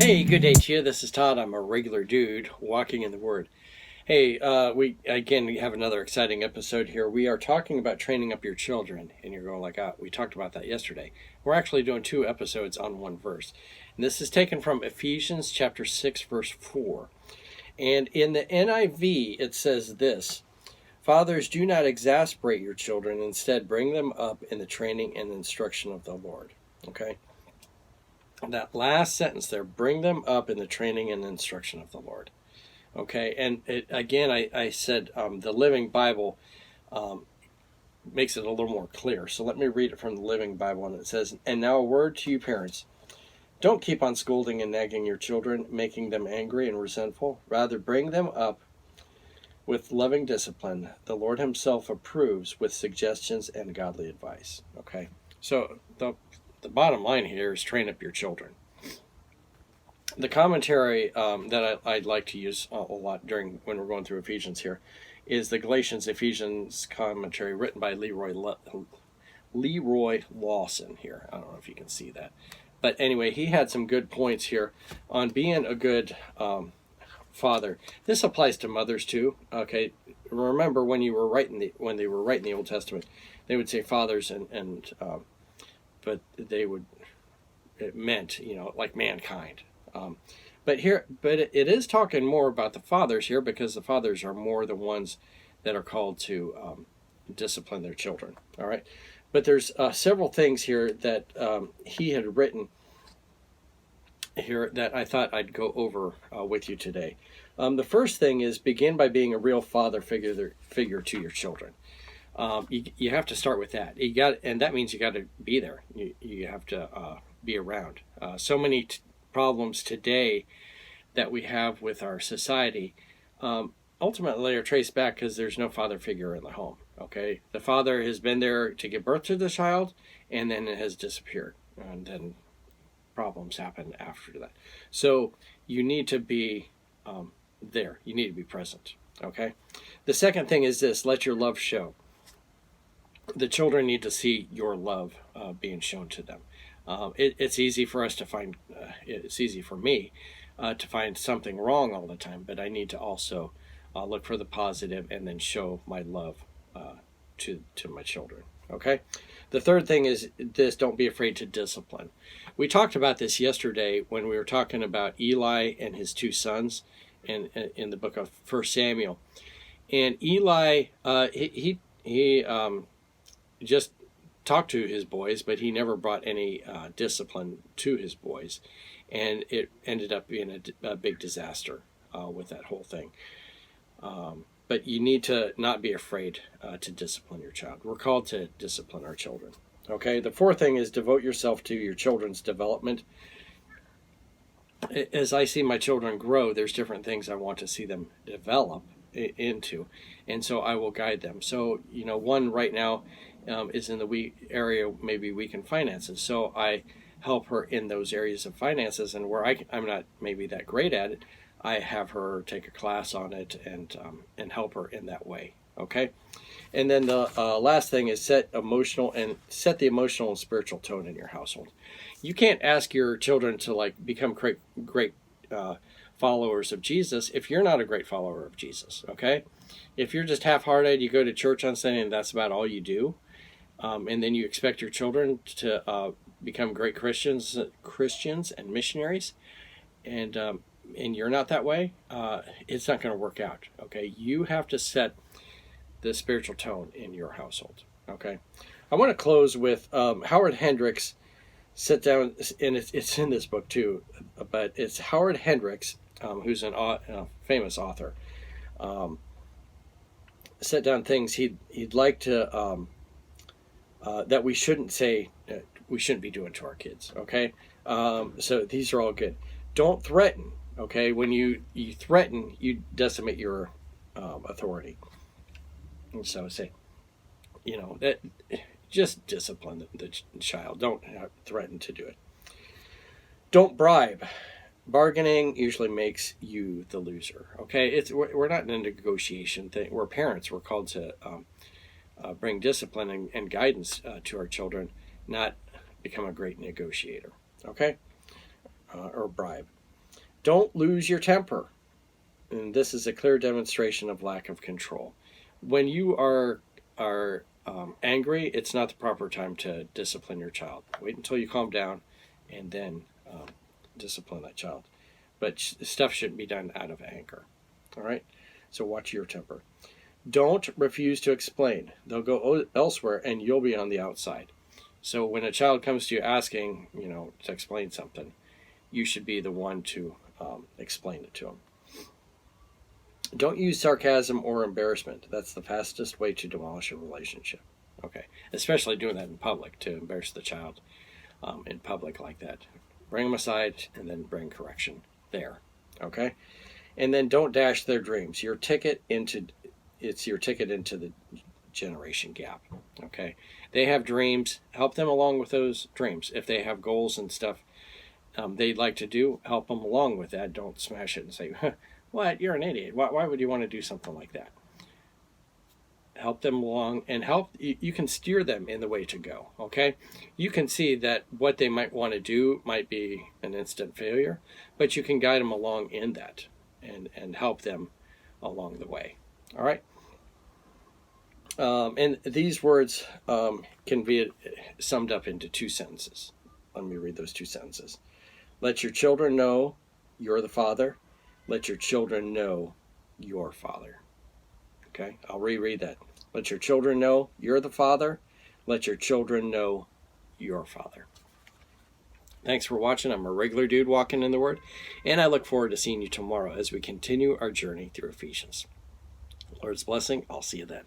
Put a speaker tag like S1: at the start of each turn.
S1: Hey, good day to you. This is Todd. I'm a regular dude walking in the Word. Hey, we have another exciting episode here. We are talking about training up your children, and you're going like, we talked about that yesterday. We're actually doing 2 episodes on 1 verse. And this is taken from Ephesians chapter 6, verse 4. And in the NIV, it says this: Fathers, do not exasperate your children. Instead, bring them up in the training and instruction of the Lord. Okay? That last sentence there, bring them up in the training and instruction of the Lord. Okay, and I said the Living Bible makes it a little more clear. So let me read it from the Living Bible, and it says, "And now a word to you parents. Don't keep on scolding and nagging your children, making them angry and resentful. Rather, bring them up with loving discipline the Lord himself approves, with suggestions and godly advice." Okay, so the bottom line here is train up your children. The commentary that I'd like to use a lot when we're going through Ephesians here is the Ephesians commentary written by Leroy Lawson here. I don't know if you can see that. But anyway, he had some good points here on being a good father. This applies to mothers too. Okay, remember when they were writing the Old Testament, they would say fathers but it meant, like mankind. But it is talking more about the fathers here, because the fathers are more the ones that are called to discipline their children. All right, but there's several things here that he had written here that I thought I'd go over with you today. The first thing is begin by being a real father figure to your children. You have to start with that. And that means you got to be there. You have to be around. So many problems today that we have with our society ultimately are traced back because there's no father figure in the home. Okay, the father has been there to give birth to the child, and then it has disappeared, and then problems happen after that. So you need to be there. You need to be present. Okay. The second thing is this: let your love show. The children need to see your love being shown to them. It's easy for us to find, it's easy for me to find something wrong all the time, but I need to also look for the positive and then show my love to my children. Okay? The third thing is this: don't be afraid to discipline. We talked about this yesterday when we were talking about Eli and his 2 sons in the book of 1 Samuel. And Eli, he just talked to his boys, but he never brought any discipline to his boys, and it ended up being a big disaster with that whole thing. But you need to not be afraid to discipline your child. We're called to discipline our children. Okay. The fourth thing is devote yourself to your children's development. As I see my children grow, there's different things I want to see them develop into, and so I will guide them. So one right now is in the area, maybe weak in finances, so I help her in those areas of finances, and where I'm not maybe that great at it, I have her take a class on it and help her in that way. Okay. And then the last thing is set the emotional and spiritual tone in your household. You can't ask your children to become great followers of Jesus if you're not a great follower of Jesus. Okay. If you're just half-hearted, you go to church on Sunday and that's about all you do, and then you expect your children to become great Christians and missionaries, and you're not that way, it's not going to work out. Okay, you have to set the spiritual tone in your household. Okay, I want to close with Howard Hendricks. Sit down, and it's in this book too, but it's Howard Hendricks, who's a famous author. Set down things he'd like to that we shouldn't say, we shouldn't be doing to our kids. Okay, so these are all good. Don't threaten. Okay, when you threaten, you decimate your authority. And so say, that just discipline the child. Don't threaten to do it. Don't bribe. Bargaining usually makes you the loser. Okay, we're not in a negotiation thing. We're parents. We're called to bring discipline and guidance to our children, not become a great negotiator. Okay, or bribe. Don't lose your temper. And this is a clear demonstration of lack of control. When you are angry, it's not the proper time to discipline your child. Wait until you calm down and then discipline that child. But stuff shouldn't be done out of anger. All right? So watch your temper. Don't refuse to explain. They'll go elsewhere and you'll be on the outside. So when a child comes to you asking, to explain something, you should be the one to explain it to them. Don't use sarcasm or embarrassment. That's the fastest way to demolish a relationship. Okay, especially doing that in public, to embarrass the child in public like that. Bring them aside and then bring correction there. Okay, and then don't dash their dreams. It's your ticket into the generation gap. Okay, they have dreams. Help them along with those dreams. If they have goals and stuff they'd like to do, help them along with that. Don't smash it and say, "What? You're an idiot. Why would you want to do something like that?" Help them along and you can steer them in the way to go. Okay, you can see that what they might want to do might be an instant failure, but you can guide them along in that and help them along the way. All right. And these words can be summed up into 2 sentences. Let me read those 2 sentences. Let your children know you're the Father. Let your children know your Father. Okay, I'll reread that. Let your children know you're the Father. Let your children know your Father. Thanks for watching. I'm a regular dude walking in the Word, and I look forward to seeing you tomorrow as we continue our journey through Ephesians. Lord's blessing. I'll see you then.